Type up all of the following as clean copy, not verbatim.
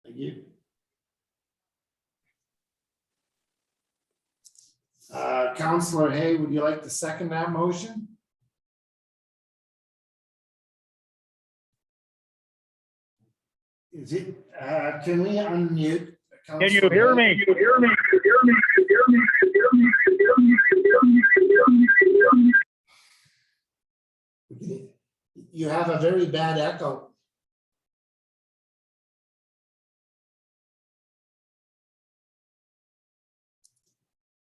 Thank you. Councillor Hay, would you like to second that motion? Is it, can we unmute? Can you hear me? Can you hear me? Can you hear me? Can you hear me? Can you hear me? Can you hear me? Can you hear me? Can you hear me? You have a very bad echo.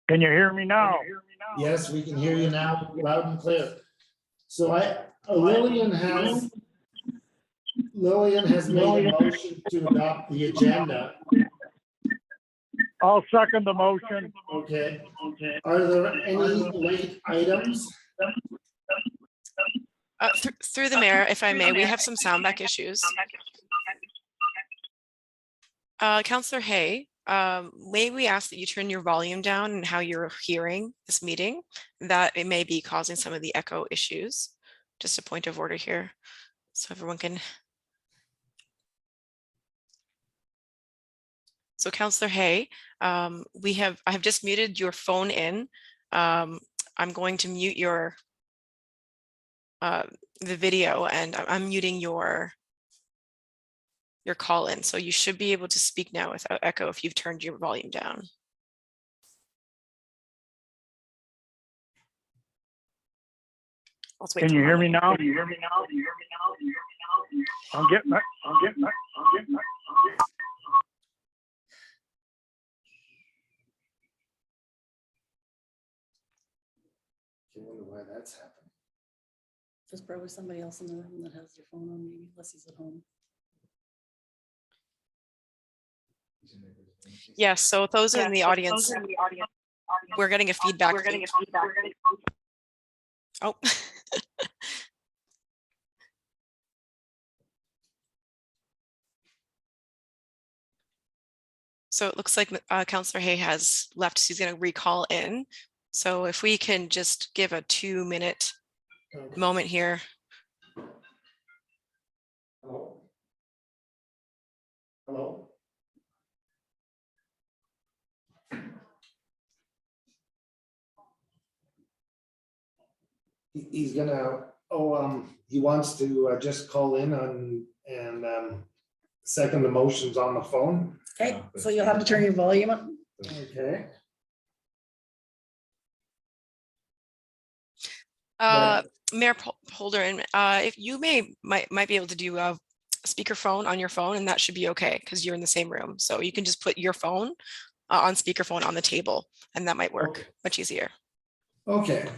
Can you hear me now? Yes, we can hear you now loud and clear. So Lillian has made a motion to adopt the agenda. I'll second the motion. Okay. Are there any late items? Through the mayor, if I may, we have some soundback issues. Councillor Hay, may we ask that you turn your volume down and how you're hearing this meeting? That it may be causing some of the echo issues. Just a point of order here, so everyone can. So Councillor Hay, I have just muted your phone in. I'm going to mute your the video, and I'm muting your call in. So you should be able to speak now without echo if you've turned your volume down. Can you hear me now? Can you hear me now? Can you hear me now? Can you hear me now? I'm getting it. I'm getting it. I'm getting it. I wonder why that's happening. There's probably somebody else in the room that has their phone on, maybe, unless he's at home. Yes, so those in the audience, we're getting a feedback. Oh. So it looks like Councillor Hay has left, so he's going to recall in. So if we can just give a 2-minute moment here. Hello? Hello? He's gonna, he wants to just call in on and second the motions on the phone. Okay, so you'll have to turn your volume up. Okay. Mayor Holder, and if you might be able to do a speakerphone on your phone, and that should be okay because you're in the same room. So you can just put your phone on speakerphone on the table, and that might work much easier. Okay.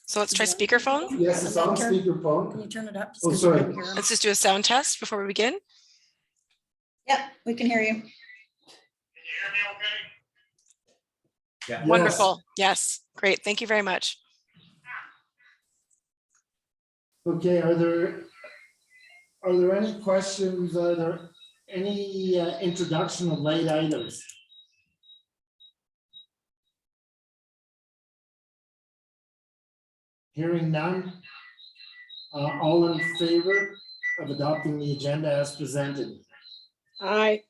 So let's try speakerphone. Yes, it's on Can speakerphone. you turn it up? Oh, sorry. Let's just do a sound test before we begin. Yeah, we can hear you. Can you hear me okay? Yes. Wonderful. Yes, great. Thank you very much. Okay, are there any questions? Are there any introduction of late items? Hearing none. All in favor of adopting the agenda as presented? Aye.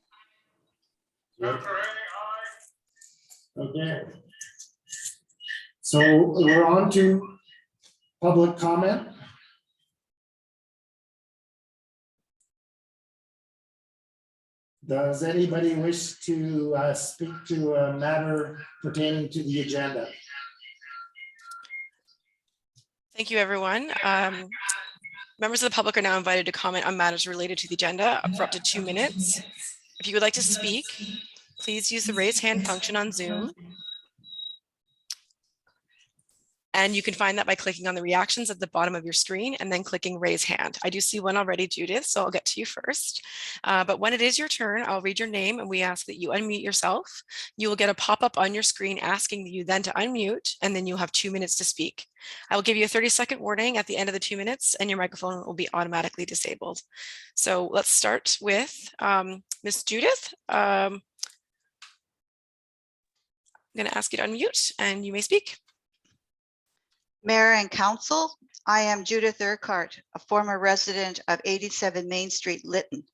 Okay. So we're on to public comment. Does anybody wish to speak to a matter pertaining to the agenda? Thank you, everyone. Members of the public are now invited to comment on matters related to the agenda for up to 2 minutes. If you would like to speak, please use the raise hand function on Zoom. And you can find that by clicking on the reactions at the bottom of your screen and then clicking raise hand. I do see one already, Judith, so I'll get to you first. But when it is your turn, I'll read your name and we ask that you unmute yourself. You will get a pop-up on your screen asking you then to unmute, and then you'll have 2 minutes to speak. I will give you a 30-second warning at the end of the 2 minutes and your microphone will be automatically disabled. So let's start with Ms. Judith. I'm going to ask you to unmute and you may speak. Mayor and Council, I am Judith Urquhart, a former resident of 87 Main Street, Lytton.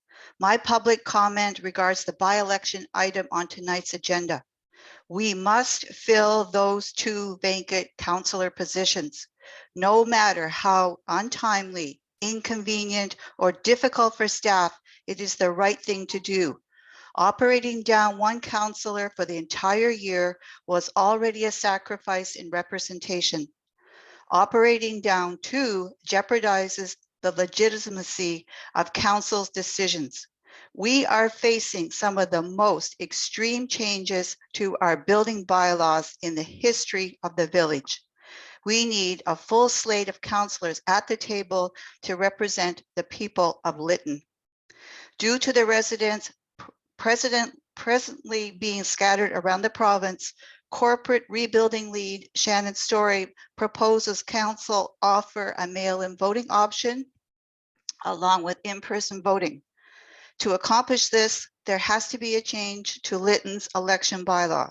My public comment regards the by-election item on tonight's agenda. We must fill those 2 vacant councillor positions, no matter how untimely, inconvenient, or difficult for staff. It is the right thing to do. Operating down 1 councillor for the entire year was already a sacrifice in representation. Operating down 2 jeopardizes the legitimacy of council's decisions. We are facing some of the most extreme changes to our building bylaws in the history of the village. We need a full slate of councillors at the table to represent the people of Lytton. Due to the residents presently being scattered around the province, corporate rebuilding lead Shannon Story proposes council offer a mail-in voting option along with in-person voting. To accomplish this, there has to be a change to Lytton's election bylaw.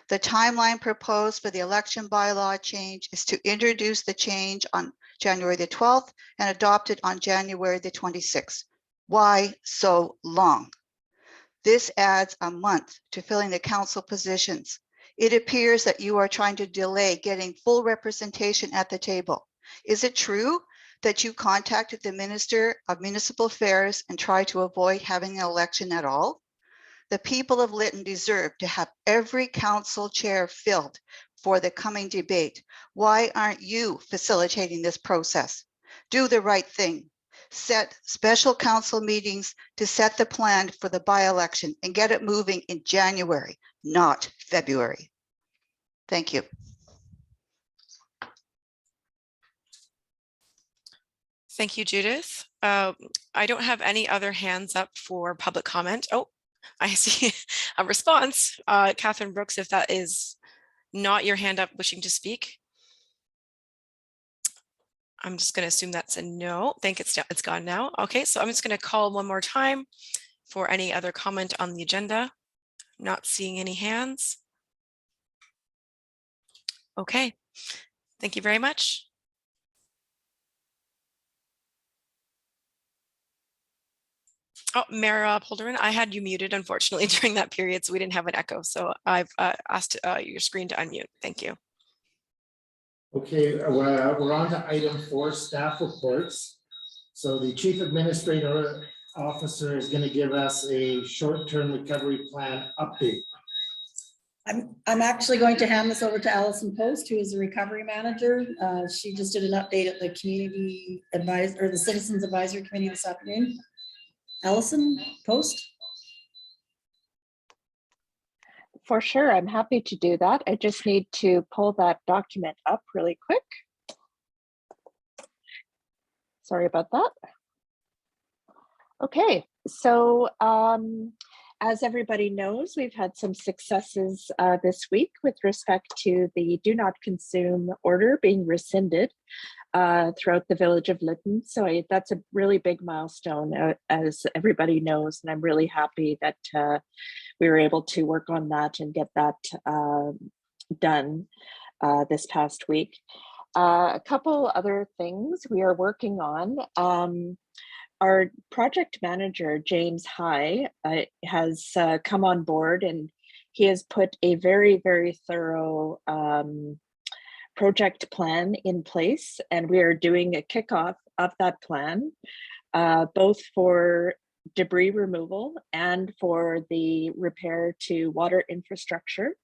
The timeline proposed for the election bylaw change is to introduce the change on January the 12th and adopt it on January the 26th. Why so long? This adds a month to filling the council positions. It appears that you are trying to delay getting full representation at the table. Is it true that you contacted the Minister of Municipal Affairs and tried to avoid having an election at all? The people of Lytton deserve to have every council chair filled for the coming debate. Why aren't you facilitating this process? Do the right thing. Set special council meetings to set the plan for the by-election and get it moving in January, not February. Thank you. Thank you, Judith. I don't have any other hands up for public comment. Oh, I see a response. Catherine Brooks, if that is not your hand up wishing to speak. I'm just going to assume that's a no. I think it's gone now. Okay, so I'm just going to call one more time for any other comment on the agenda. Not seeing any hands. Okay, thank you very much. Oh, Mayor Polderman, I had you muted, unfortunately, during that period, so we didn't have an echo. So I've asked your screen to unmute. Thank you. Okay, we're on to item 4, staff reports. So the Chief Administrator Officer is going to give us a short-term recovery plan update. I'm actually going to hand this over to Allison Post, who is the recovery manager. She just did an update at the community advisor or the Citizens Advisory Committee this afternoon. Allison Post. For sure, I'm happy to do that. I just need to pull that document up really quick. Sorry about that. Okay, so as everybody knows, we've had some successes this week with respect to the do not consume order being rescinded throughout the village of Lytton. So that's a really big milestone, as everybody knows, and I'm really happy that we were able to work on that and get that done this past week. A couple other things we are working on. Our project manager, James High, has come on board, and he has put a very, very thorough project plan in place, and we are doing a kickoff of that plan, both for debris removal and for the repair to water infrastructure.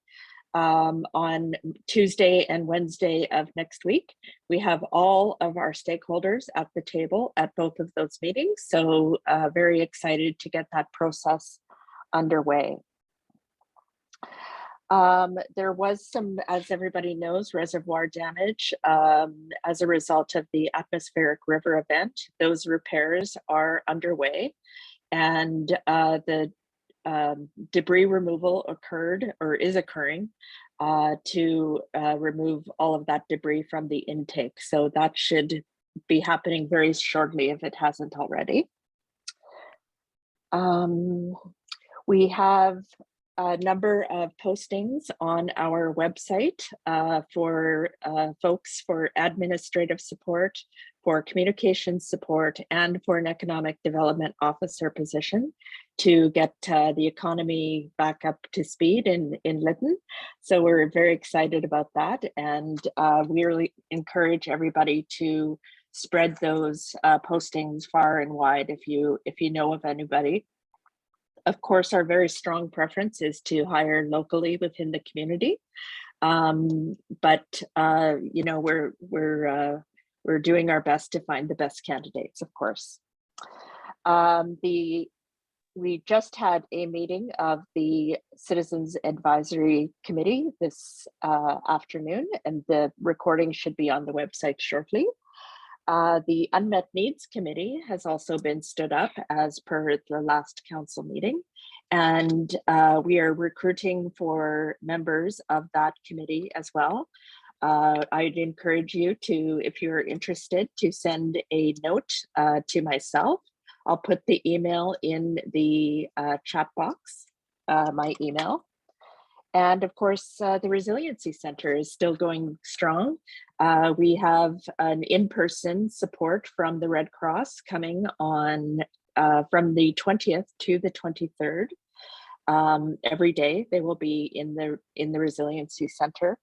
On Tuesday and Wednesday of next week, we have all of our stakeholders at the table at both of those meetings. So very excited to get that process underway. There was some, as everybody knows, reservoir damage as a result of the atmospheric river event. Those repairs are underway, and the debris removal occurred or is occurring to remove all of that debris from the intake. So that should be happening very shortly if it hasn't already. We have a number of postings on our website for folks for administrative support, for communications support and for an economic development officer position to get the economy back up to speed in Lytton. So we're very excited about that, and we really encourage everybody to spread those postings far and wide if you know of anybody. Of course, our very strong preference is to hire locally within the community, but you know, we're doing our best to find the best candidates, of course. We just had a meeting of the Citizens Advisory Committee this afternoon, and the recording should be on the website shortly. The Unmet Needs Committee has also been stood up as per the last council meeting, and we are recruiting for members of that committee as well. I'd encourage you to, if you're interested, to send a note to myself. I'll put the email in the chat box, my email. And of course, the Resiliency Center is still going strong. We have an in-person support from the Red Cross coming on from the 20th to the 23rd. Every day they will be in the Resiliency Center.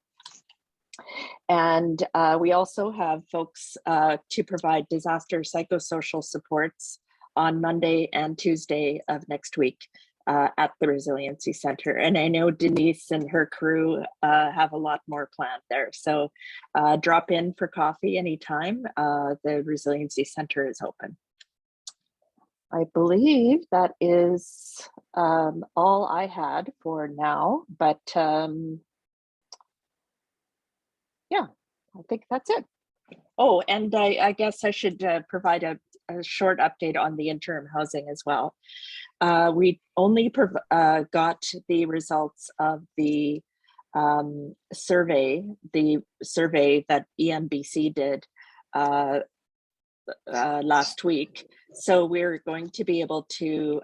And we also have folks to provide disaster psychosocial supports on Monday and Tuesday of next week at the Resiliency Center. And I know Denise and her crew have a lot more planned there. So drop in for coffee anytime. The Resiliency Center is open. I believe that is all I had for now, but yeah, I think that's it. Oh, and I guess I should provide a short update on the interim housing as well. We only got the results of the survey that EMBC did last week. So we're going to be able to,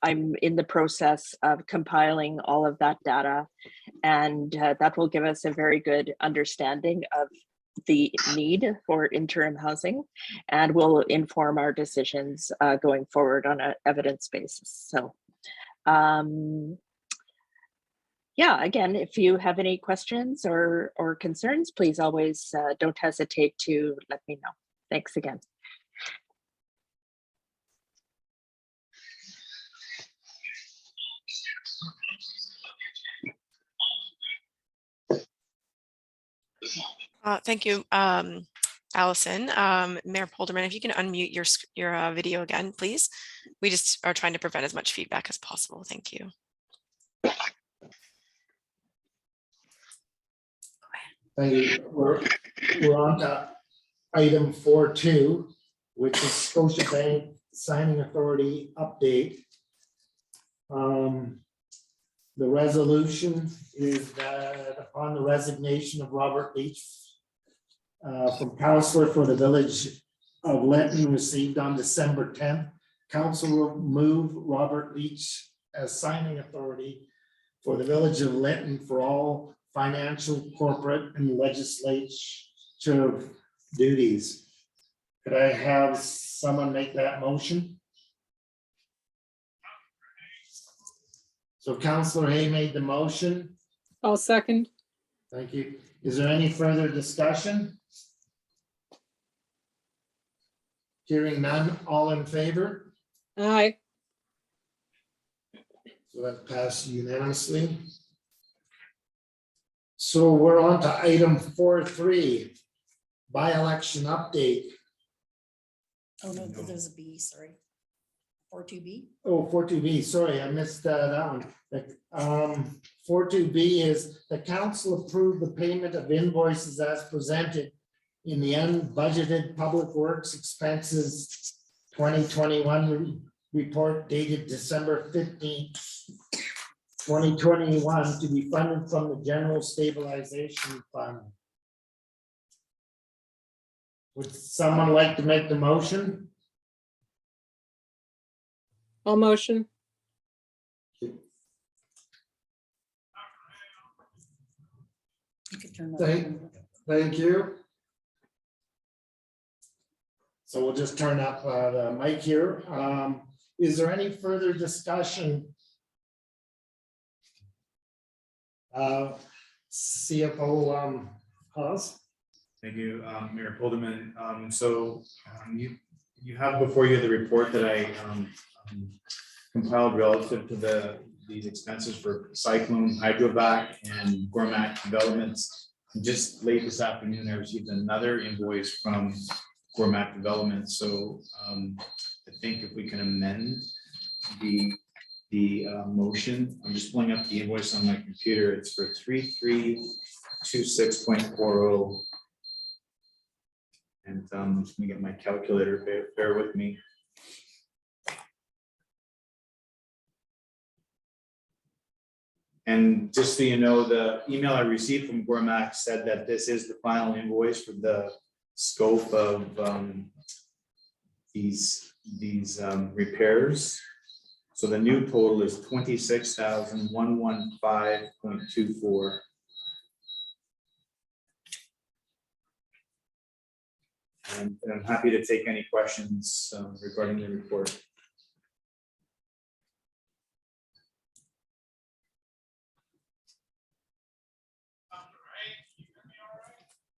I'm in the process of compiling all of that data, and that will give us a very good understanding of the need for interim housing, and will inform our decisions going forward on an evidence basis. So yeah, again, if you have any questions or concerns, please always don't hesitate to let me know. Thanks again. Thank you, Allison. Mayor Polderman, if you can unmute your video again, please. We just are trying to prevent as much feedback as possible. Thank you. Thank you. We're on to item 4.2, which is Scotiabank signing authority update. The resolution is that upon the resignation of Robert Leach from councillor for the village of Lytton received on December 10th, council will move Robert Leach as signing authority for the village of Lytton for all financial, corporate, and legislative duties. Could I have someone make that motion? So Councillor Hay made the motion. I'll second. Thank you. Is there any further discussion? Hearing none, all in favor? Aye. So that passed unanimously. So we're on to item 4.3, by-election update. Oh, no, there's a B, sorry. 4.2B. Oh, 4.2B, sorry, I missed that one. 4.2B is the council approved the payment of invoices as presented in the unbudgeted public works expenses 2021 report dated December 15th, 2021 to be funded from the general stabilization fund. Would someone like to make the motion? I'll motion. You could turn that on. Thank you. So we'll just turn up the mic here. Is there any further discussion? CFO Haas? Thank you, Mayor Polderman. You have before you the report that I compiled relative to these expenses for Cyclone, Hydrovac, and Gourmet Developments. And just late this afternoon, I received another invoice from Gourmet Development. So I think if we can amend the motion, I'm just pulling up the invoice on my computer. It's for 3326.40. And I'm just gonna get my calculator, bear with me. And just so you know, the email I received from Gourmet said that this is the final invoice for the scope of these repairs. So the new total is 26,115.24. And I'm happy to take any questions regarding the report.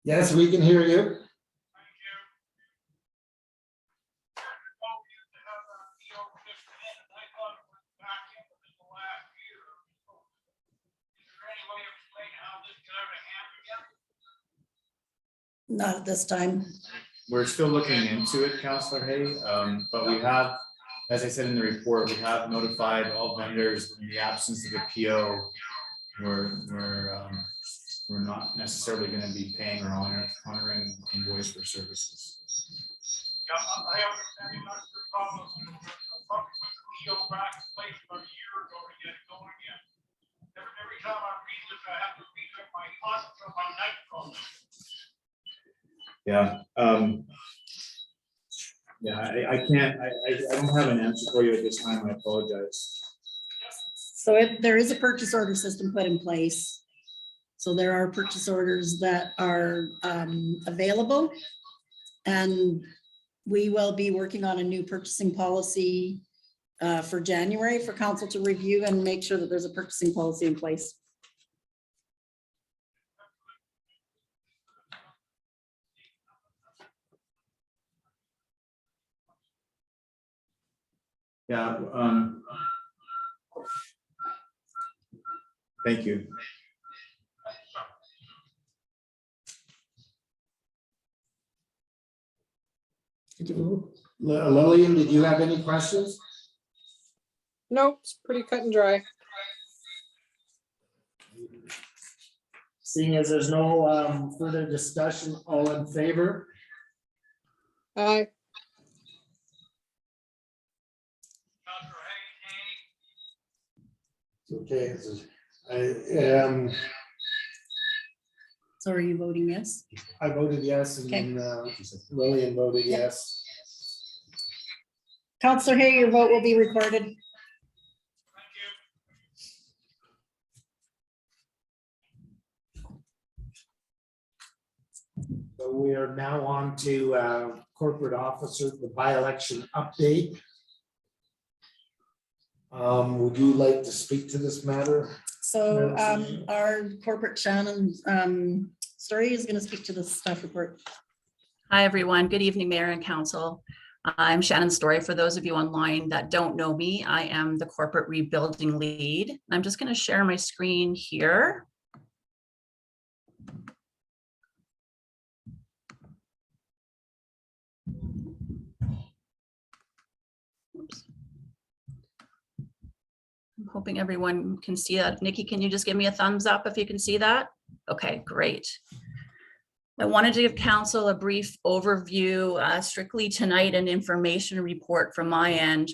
Yes, we can hear you. Not at this time. We're still looking into it, Councillor Hay, but we have, as I said in the report, we have notified all vendors in the absence of a PO. We're not necessarily going to be paying or honoring invoice for services. Yeah, I understand that's the problem. Probably put the PO back in place about a year ago to get it going again. Every time I read this, I have to read up my costs from my night call. Yeah. I can't, I don't have an answer for you at this time. I apologize. So there is a purchase order system put in place. So there are purchase orders that are available. And we will be working on a new purchasing policy for January for council to review and make sure that there's a purchasing policy in place. Yeah. Thank you. Lillian, did you have any questions? Nope, it's pretty cut and dry. Seeing as there's no further discussion, all in favor? Aye. Okay. So are you voting yes? I voted yes, and Okay. Lillian voted yes. Councillor Hay, your vote will be recorded. So we are now on to corporate officer, the by-election update. Would you like to speak to this matter? So our corporate Shannon Story is going to speak to the staff report. Hi, everyone. Good evening, Mayor and Council. I'm Shannon Story. For those of you online that don't know me, I am the corporate rebuilding lead. I'm just going to share my screen here. Oops. I'm hoping everyone can see that. Nikki, can you just give me a thumbs up if you can see that? Okay, great. I wanted to give council a brief overview, strictly tonight, an information report from my end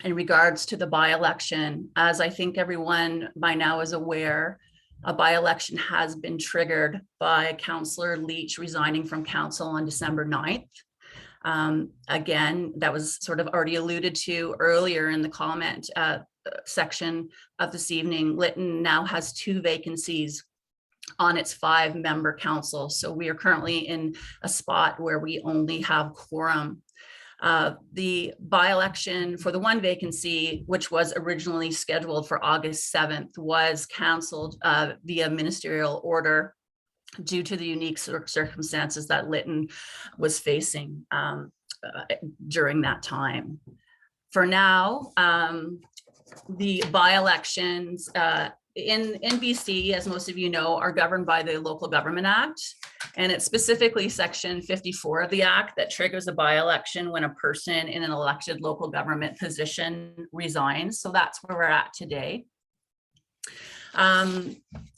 in regards to the by-election. As I think everyone by now is aware, a by-election has been triggered by Councillor Leach resigning from council on December 9th. Again, that was sort of already alluded to earlier in the comment section of this evening. Lytton now has 2 vacancies on its 5-member council. So we are currently in a spot where we only have quorum. The by-election for the one vacancy, which was originally scheduled for August 7th, was canceled via ministerial order due to the unique circumstances that Lytton was facing during that time. For now, the by-elections in BC, as most of you know, are governed by the Local Government Act. And it's specifically Section 54 of the Act that triggers a by-election when a person in an elected local government position resigns. So that's where we're at today.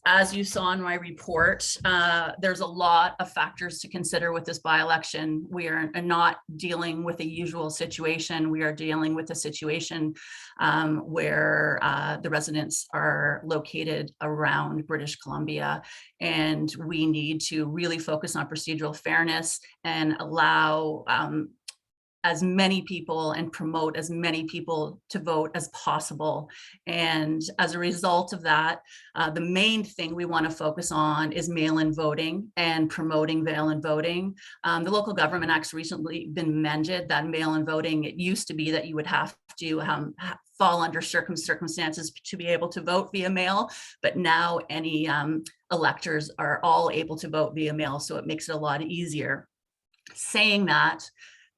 As you saw in my report, there's a lot of factors to consider with this by-election. We are not dealing with a usual situation. We are dealing with a situation where the residents are located around British Columbia, and we need to really focus on procedural fairness and allow as many people and promote as many people to vote as possible. And as a result of that, the main thing we want to focus on is mail-in voting and promoting mail-in voting. The Local Government Act's recently been amended. That mail-in voting, it used to be that you would have to fall under circumstances to be able to vote via mail, but now any electors are all able to vote via mail, so it makes it a lot easier. Saying that,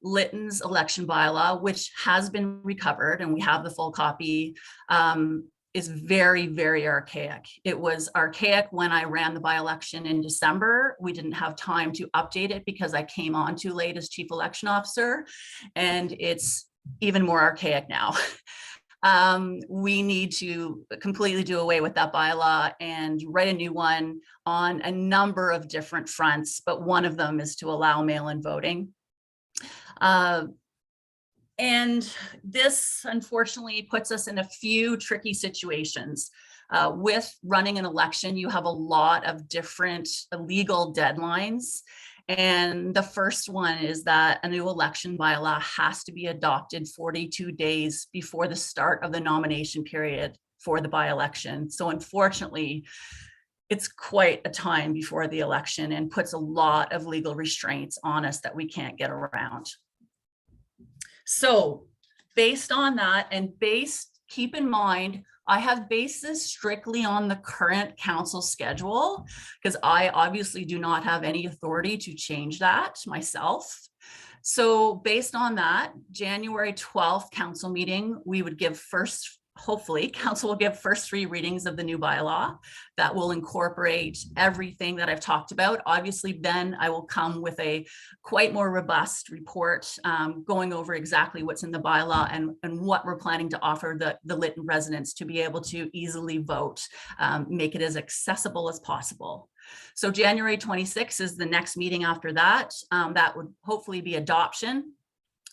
Lytton's election bylaw, which has been recovered and we have the full copy, is very, very archaic. It was archaic when I ran the by-election in December. We didn't have time to update it because I came on too late as chief election officer, and it's even more archaic now. We need to completely do away with that bylaw and write a new one on a number of different fronts, but one of them is to allow mail-in voting. And this unfortunately puts us in a few tricky situations. With running an election, you have a lot of different legal deadlines. And the first one is that a new election bylaw has to be adopted 42 days before the start of the nomination period for the by-election. So unfortunately, it's quite a time before the election and puts a lot of legal restraints on us that we can't get around. So based on that, and keep in mind, I have based this strictly on the current council schedule because I obviously do not have any authority to change that myself. So based on that, January 12th council meeting, we would give hopefully council will give first 3 readings of the new bylaw that will incorporate everything that I've talked about. Obviously, then I will come with a quite more robust report going over exactly what's in the bylaw and what we're planning to offer the Lytton residents to be able to easily vote, make it as accessible as possible. So January 26th is the next meeting after that. That would hopefully be adoption.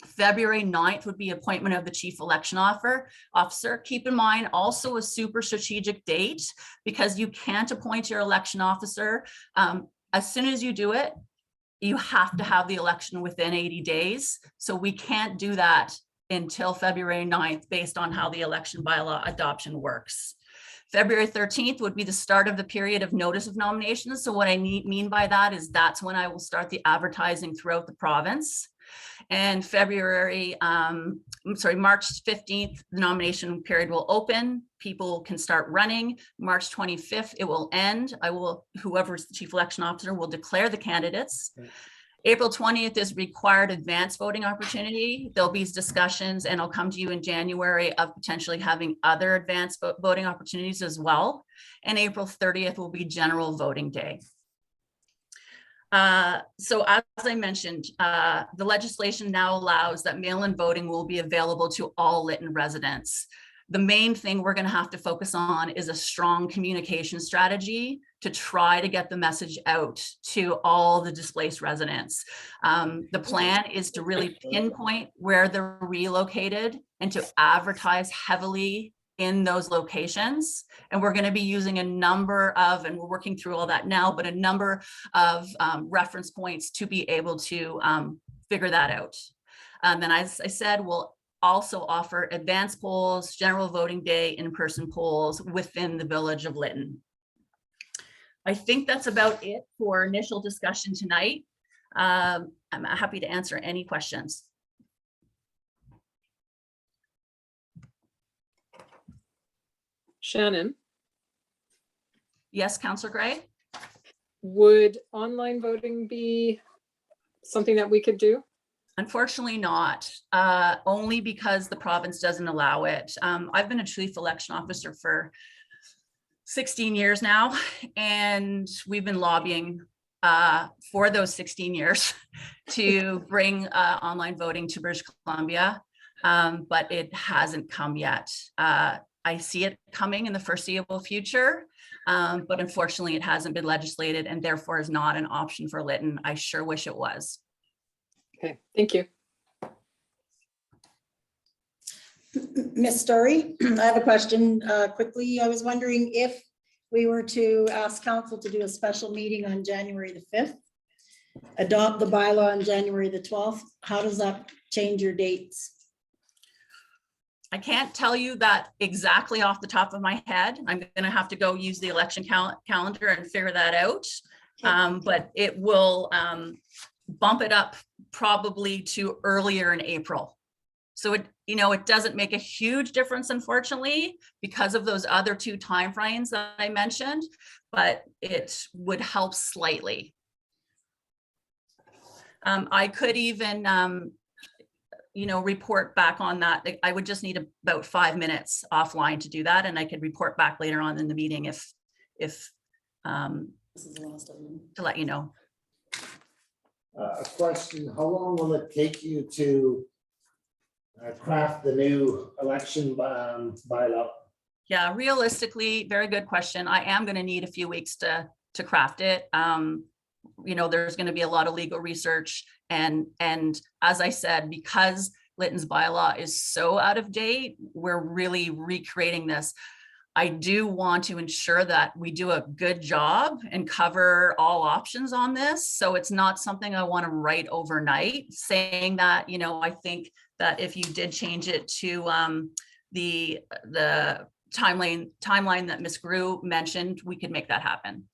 February 9th would be appointment of the chief election officer. Keep in mind also a super strategic date because you can't appoint your election officer. As soon as you do it, you have to have the election within 80 days. So we can't do that until February 9th based on how the election bylaw adoption works. February 13th would be the start of the period of notice of nominations. So what I mean by that is that's when I will start the advertising throughout the province. And March 15th, the nomination period will open. People can start running. March 25th, it will end. Whoever's the chief election officer will declare the candidates. Okay. April 20th is required advance voting opportunity. There'll be discussions and I'll come to you in January of potentially having other advance voting opportunities as well. And April 30th will be general voting day. So as I mentioned, the legislation now allows that mail-in voting will be available to all Lytton residents. The main thing we're going to have to focus on is a strong communication strategy to try to get the message out to all the displaced residents. The plan is to really pinpoint where they're relocated and to advertise heavily in those locations. And we're going to be using a number of, and we're working through all that now, but a number of reference points to be able to figure that out. And as I said, we'll also offer advanced polls, general voting day, in-person polls within the village of Lytton. I think that's about it for initial discussion tonight. I'm happy to answer any questions. Shannon, Yes, Councillor Gray? would online voting be something that we could do? Unfortunately not, only because the province doesn't allow it. I've been a chief election officer for 16 years now, and we've been lobbying for those 16 years to bring online voting to British Columbia, but it hasn't come yet. I see it coming in the foreseeable future, but unfortunately it hasn't been legislated and therefore is not an option for Lytton. I sure wish it was. Okay, thank you. Ms. Story, I have a question quickly. I was wondering if we were to ask council to do a special meeting on January the 5th, adopt the bylaw on January the 12th, how does that change your dates? I can't tell you that exactly off the top of my head. I'm going to have to go use the election calendar and figure that out. But it will bump it up probably to earlier in April. So it doesn't make a huge difference, unfortunately, because of those other two timeframes that I mentioned, but it would help slightly. I could even report back on that. I would just need about 5 minutes offline to do that, and I could report back later on in the meeting if This is the last of them. to let you know. A question, how long will it take you to craft the new election bylaw? Yeah, realistically, very good question. I am going to need a few weeks to craft it. There's going to be a lot of legal research, and as I said, because Lytton's bylaw is so out of date, we're really recreating this. I do want to ensure that we do a good job and cover all options on this. So it's not something I want to write overnight. Saying that, I think that if you did change it to the timeline that Ms. Grew mentioned, we could make that happen.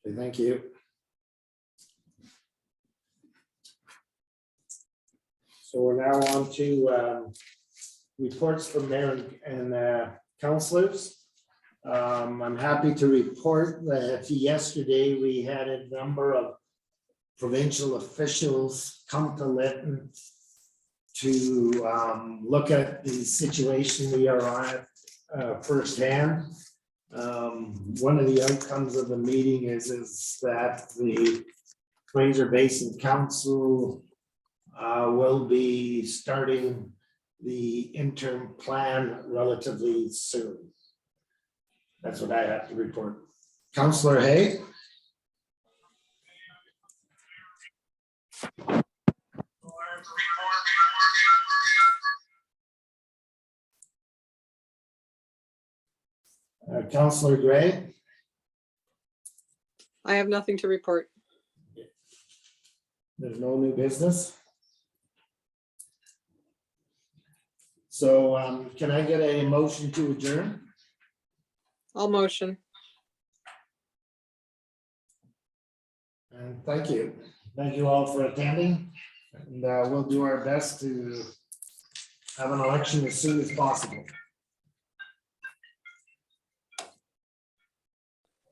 Okay, thank you. So we're now on to reports from mayor and councillors. I'm happy to report that yesterday we had a number of provincial officials come to Lytton to look at the situation we are on firsthand. One of the outcomes of the meeting is that the Fraser Basin Council will be starting the interim plan relatively soon. That's what I have to report. Councillor Hay. Councillor Gray. I have nothing to report. There's no new business. So can I get a motion to adjourn? I'll motion. And thank you. Thank you all for attending. And we'll do our best to have an election as soon as possible.